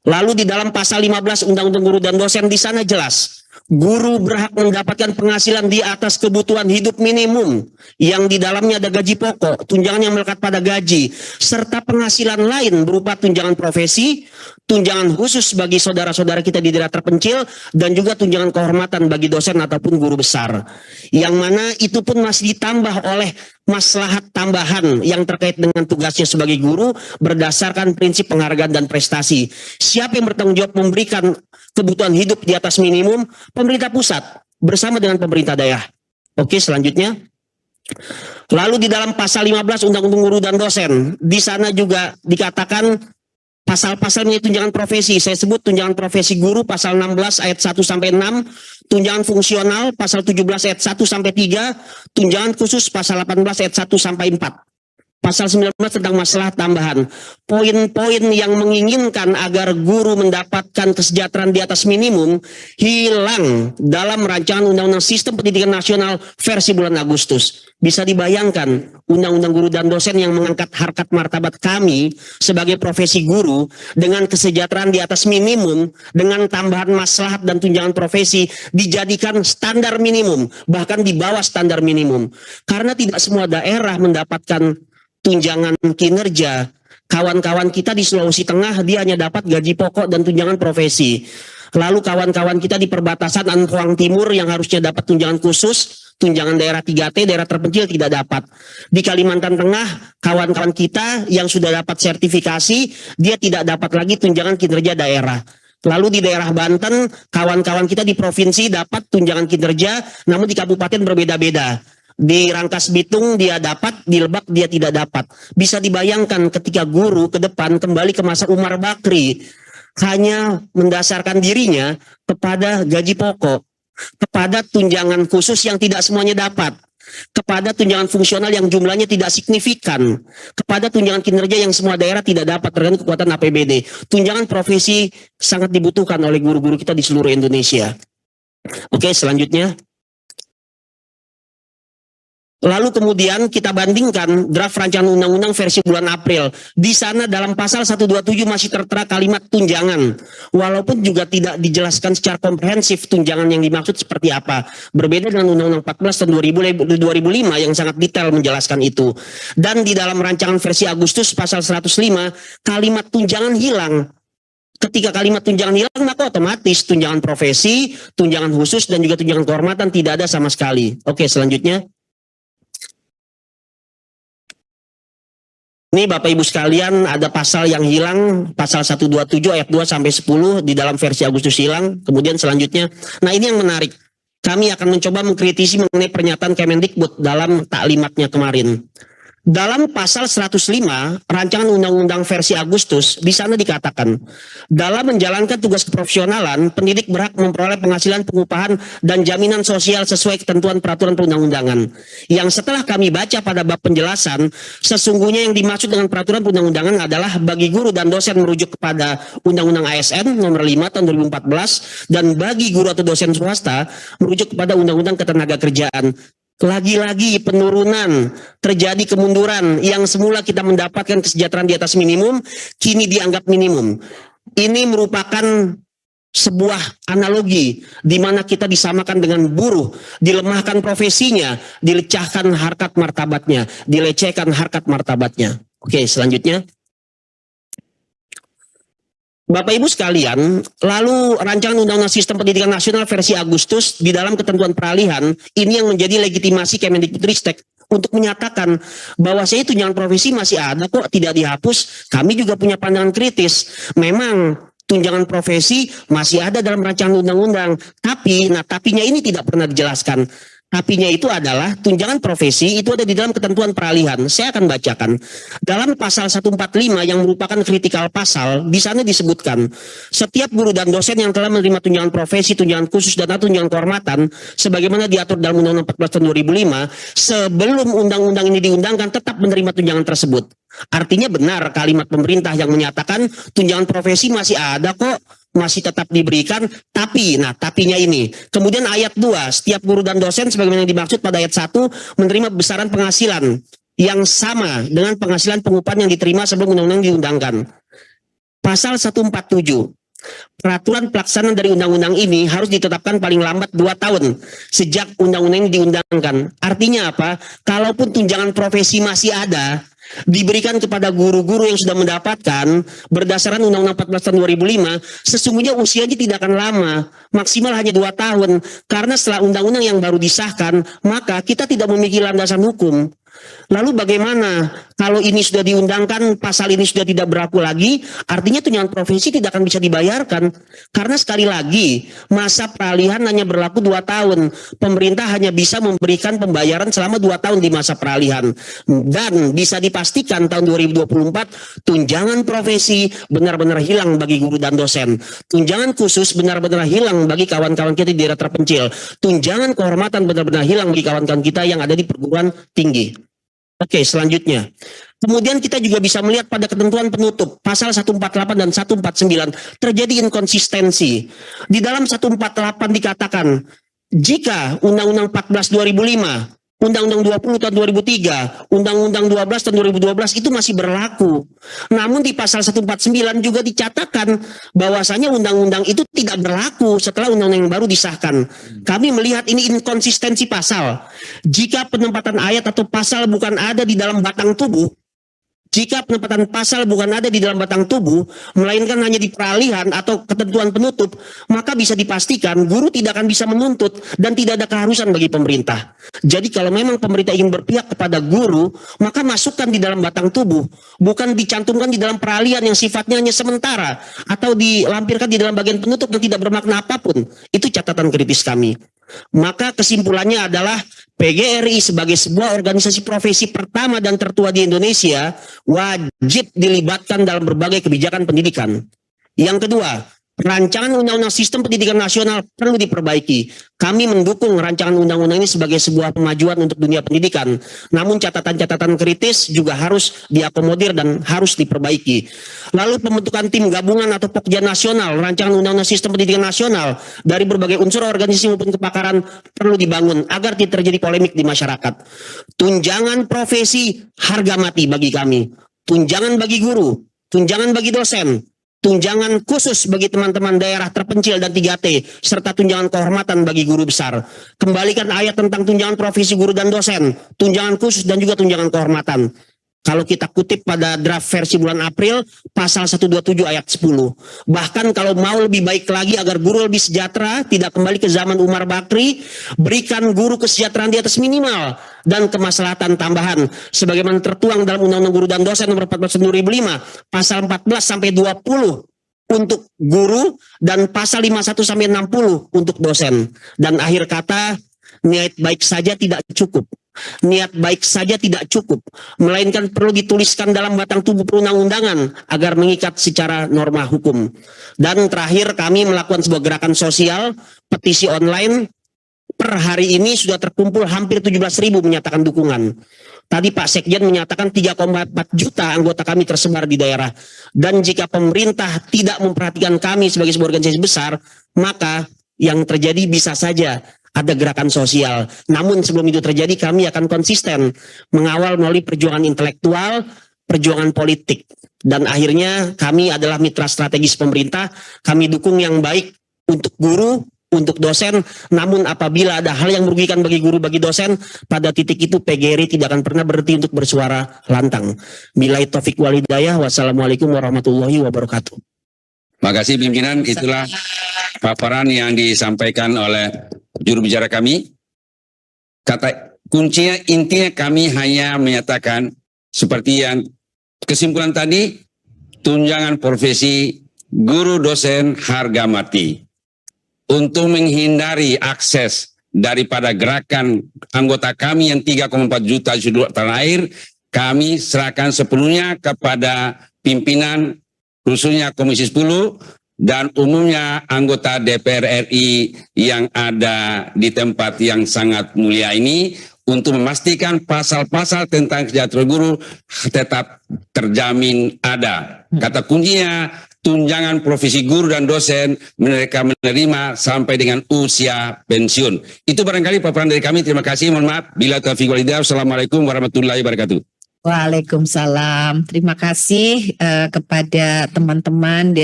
Lalu di dalam pasal 15 Undang-Undang Guru dan Dosen di sana jelas, guru berhak mendapatkan penghasilan di atas kebutuhan hidup minimum yang di dalamnya ada gaji pokok, tunjangan yang melekat pada gaji, serta penghasilan lain berupa tunjangan profesi, tunjangan khusus bagi saudara-saudara kita di daerah terpencil, dan juga tunjangan kehormatan bagi dosen ataupun guru besar. Yang mana itu pun masih ditambah oleh maslahat tambahan yang terkait dengan tugasnya sebagai guru berdasarkan prinsip penghargaan dan prestasi. Siapa yang bertanggung jawab memberikan kebutuhan hidup di atas minimum? Pemerintah pusat bersama dengan pemerintah daerah. Oke, selanjutnya. Lalu di dalam pasal 15 Undang-Undang Guru dan Dosen, di sana juga dikatakan pasal-pasal mengenai tunjangan profesi. Saya sebut tunjangan profesi guru pasal 16 ayat 1 sampai 6, tunjangan fungsional pasal 17 ayat 1 sampai 3, tunjangan khusus pasal 18 ayat 1 sampai 4. Pasal 19 tentang masalah tambahan. Poin-poin yang menginginkan agar guru mendapatkan kesejahteraan di atas minimum hilang dalam rancangan Undang-Undang Sistem Pendidikan Nasional versi bulan Agustus. Bisa dibayangkan Undang-Undang Guru dan Dosen yang mengangkat harkat martabat kami sebagai profesi guru dengan kesejahteraan di atas minimum, dengan tambahan maslahat dan tunjangan profesi dijadikan standar minimum, bahkan di bawah standar minimum. Karena tidak semua daerah mendapatkan tunjangan kinerja. Kawan-kawan kita di Sulawesi Tengah dia hanya dapat gaji pokok dan tunjangan profesi. Lalu kawan-kawan kita di perbatasan Anhuang Timur yang harusnya dapat tunjangan khusus, tunjangan daerah 3T, daerah terpencil tidak dapat. Di Kalimantan Tengah, kawan-kawan kita yang sudah dapat sertifikasi, dia tidak dapat lagi tunjangan kinerja daerah. Lalu di daerah Banten, kawan-kawan kita di provinsi dapat tunjangan kinerja, namun di kabupaten berbeda-beda. Di Rangkas Bitung dia dapat, di Lebak dia tidak dapat. Bisa dibayangkan ketika guru ke depan kembali ke masa Umar Bakri, hanya mendasarkan dirinya kepada gaji pokok, kepada tunjangan khusus yang tidak semuanya dapat, kepada tunjangan fungsional yang jumlahnya tidak signifikan, kepada tunjangan kinerja yang semua daerah tidak dapat tergantung kekuatan APBD. Tunjangan profesi sangat dibutuhkan oleh guru-guru kita di seluruh Indonesia. Oke, selanjutnya. Lalu kemudian kita bandingkan draft rancangan undang-undang versi bulan April. Di sana dalam pasal 127 masih tertera kalimat tunjangan. Walaupun juga tidak dijelaskan secara komprehensif tunjangan yang dimaksud seperti apa. Berbeda dengan Undang-Undang 14 tahun 2005 yang sangat detail menjelaskan itu. Dan di dalam rancangan versi Agustus pasal 105 kalimat tunjangan hilang. Ketika kalimat tunjangan hilang, maka otomatis tunjangan profesi, tunjangan khusus, dan juga tunjangan kehormatan tidak ada sama sekali. Oke, selanjutnya. Ini Bapak Ibu sekalian ada pasal yang hilang, pasal 127 ayat 2 sampai 10 di dalam versi Agustus hilang. Kemudian selanjutnya, nah ini yang menarik. Kami akan mencoba mengkritisi mengenai pernyataan Kemendikbud dalam taklimatnya kemarin. Dalam pasal 105 rancangan undang-undang versi Agustus di sana dikatakan dalam menjalankan tugas keprofesionalan pendidik berhak memperoleh penghasilan pengupahan dan jaminan sosial sesuai ketentuan peraturan perundang-undangan. Yang setelah kami baca pada bab penjelasan sesungguhnya yang dimaksud dengan peraturan perundang-undangan adalah bagi guru dan dosen merujuk kepada Undang-Undang ASN nomor 5 tahun 2014 dan bagi guru atau dosen swasta merujuk kepada Undang-Undang Ketenagakerjaan. Lagi-lagi penurunan, terjadi kemunduran yang semula kita mendapatkan kesejahteraan di atas minimum, kini dianggap minimum. Ini merupakan sebuah analogi di mana kita disamakan dengan buruh, dilemahkan profesinya, dilecehkan harkat martabatnya, dilecehkan harkat martabatnya. Oke, selanjutnya. Bapak Ibu sekalian, lalu rancangan Undang-Undang Sistem Pendidikan Nasional versi Agustus di dalam ketentuan peralihan, ini yang menjadi legitimasi Kemendikbudristek untuk menyatakan bahwa saya tunjangan profesi masih ada kok, tidak dihapus. Kami juga punya pandangan kritis. Memang tunjangan profesi masih ada dalam rancangan undang-undang, tapi tapinya ini tidak pernah dijelaskan. Tapinya itu adalah tunjangan profesi itu ada di dalam ketentuan peralihan. Saya akan bacakan. Dalam pasal 145 yang merupakan kritikal pasal, di sana disebutkan setiap guru dan dosen yang telah menerima tunjangan profesi, tunjangan khusus dan tunjangan kehormatan sebagaimana diatur dalam Undang-Undang 14 tahun 2005 sebelum undang-undang ini diundangkan tetap menerima tunjangan tersebut. Artinya benar kalimat pemerintah yang menyatakan tunjangan profesi masih ada kok, masih tetap diberikan, tapi tapinya ini. Kemudian ayat 2, setiap guru dan dosen sebagaimana yang dimaksud pada ayat 1 menerima besaran penghasilan yang sama dengan penghasilan pengupahan yang diterima sebelum undang-undang diundangkan. Pasal 147. Peraturan pelaksanaan dari undang-undang ini harus ditetapkan paling lambat 2 tahun sejak undang-undang ini diundangkan. Artinya apa? Kalaupun tunjangan profesi masih ada, diberikan kepada guru-guru yang sudah mendapatkan berdasarkan Undang-Undang 14 tahun 2005, sesungguhnya usianya tidak akan lama, maksimal hanya 2 tahun. Karena setelah undang-undang yang baru disahkan, maka kita tidak memiliki landasan hukum. Lalu bagaimana kalau ini sudah diundangkan, pasal ini sudah tidak berlaku lagi, artinya tunjangan profesi tidak akan bisa dibayarkan. Karena sekali lagi, masa peralihan hanya berlaku 2 tahun. Pemerintah hanya bisa memberikan pembayaran selama 2 tahun di masa peralihan. Dan bisa dipastikan tahun 2024, tunjangan profesi benar-benar hilang bagi guru dan dosen. Tunjangan khusus benar-benar hilang bagi kawan-kawan kita di daerah terpencil. Tunjangan kehormatan benar-benar hilang bagi kawan-kawan kita yang ada di perguruan tinggi. Oke, selanjutnya. Kemudian kita juga bisa melihat pada ketentuan penutup pasal 148 dan 149 terjadi inkonsistensi. Di dalam 148 dikatakan jika Undang-Undang 14 2005, Undang-Undang 20 tahun 2003, Undang-Undang 12 tahun 2012 itu masih berlaku. Namun di pasal 149 juga dicatatkan bahwasanya undang-undang itu tidak berlaku setelah undang-undang yang baru disahkan. Kami melihat ini inkonsistensi pasal. Jika penempatan ayat atau pasal bukan ada di dalam batang tubuh, jika penempatan pasal bukan ada di dalam batang tubuh, melainkan hanya di peralihan atau ketentuan penutup, maka bisa dipastikan guru tidak akan bisa menuntut dan tidak ada keharusan bagi pemerintah. Jadi kalau memang pemerintah ingin berpihak kepada guru, maka masukkan di dalam batang tubuh, bukan dicantumkan di dalam peralihan yang sifatnya hanya sementara atau dilampirkan di dalam bagian penutup yang tidak bermakna apapun. Itu catatan kritis kami. Maka kesimpulannya adalah PGRI sebagai sebuah organisasi profesi pertama dan tertua di Indonesia wajib dilibatkan dalam berbagai kebijakan pendidikan. Yang kedua, rancangan undang-undang sistem pendidikan nasional perlu diperbaiki. Kami mendukung rancangan undang-undang ini sebagai sebuah kemajuan untuk dunia pendidikan. Namun catatan-catatan kritis juga harus diakomodir dan harus diperbaiki. Lalu pembentukan tim gabungan atau Pokja nasional, rancangan undang-undang sistem pendidikan nasional dari berbagai unsur organisasi maupun kepakaran perlu dibangun agar tidak terjadi polemik di masyarakat. Tunjangan profesi harga mati bagi kami. Tunjangan bagi guru, tunjangan bagi dosen, tunjangan khusus bagi teman-teman daerah terpencil dan 3T, serta tunjangan kehormatan bagi guru besar. Kembalikan ayat tentang tunjangan profesi guru dan dosen, tunjangan khusus dan juga tunjangan kehormatan. Kalau kita kutip pada draft versi bulan April, pasal 127 ayat 10. Bahkan kalau mau lebih baik lagi agar guru lebih sejahtera, tidak kembali ke zaman Umar Bakri, berikan guru kesejahteraan di atas minimal dan kemaslahatan tambahan. Sebagaimana tertuang dalam Undang-Undang Guru dan Dosen nomor 14 tahun 2005, pasal 14 sampai 20 untuk guru dan pasal 51 sampai 60 untuk dosen. Dan akhir kata, niat baik saja tidak cukup. Niat baik saja tidak cukup, melainkan perlu dituliskan dalam batang tubuh perundang-undangan agar mengikat secara norma hukum. Dan terakhir kami melakukan sebuah gerakan sosial, petisi online. Per hari ini sudah terkumpul hampir 17.000 menyatakan dukungan. Tadi Pak Sekjen menyatakan 3,4 juta anggota kami tersebar di daerah. Dan jika pemerintah tidak memperhatikan kami sebagai sebuah organisasi besar, maka yang terjadi bisa saja ada gerakan sosial. Namun sebelum itu terjadi kami akan konsisten mengawal melalui perjuangan intelektual, perjuangan politik. Dan akhirnya kami adalah mitra strategis pemerintah. Kami dukung yang baik untuk guru, untuk dosen. Namun apabila ada hal yang merugikan bagi guru, bagi dosen, pada titik itu PGRI tidak akan pernah berhenti untuk bersuara lantang. Billahi taufik wal hidayah. Wassalamualaikum warahmatullahi wabarakatuh. Terima kasih pimpinan, itulah paparan yang disampaikan oleh juru bicara kami. Kata kuncinya, intinya kami hanya menyatakan seperti yang kesimpulan tadi, tunjangan profesi guru dosen harga mati. Untuk menghindari akses daripada gerakan anggota kami yang 3,4 juta sudah terakhir, kami serahkan sepenuhnya kepada pimpinan khususnya Komisi 10 dan umumnya anggota DPR RI yang ada di tempat yang sangat mulia ini untuk memastikan pasal-pasal tentang kesejahteraan guru tetap terjamin ada. Kata kuncinya, tunjangan profesi guru dan dosen mereka menerima sampai dengan usia pensiun. Itu barangkali paparan dari kami. Terima kasih. Mohon maaf. Bila taufiq wal hidayah. Assalamualaikum warahmatullahi wabarakatuh. Waalaikumsalam. Terima kasih kepada teman-teman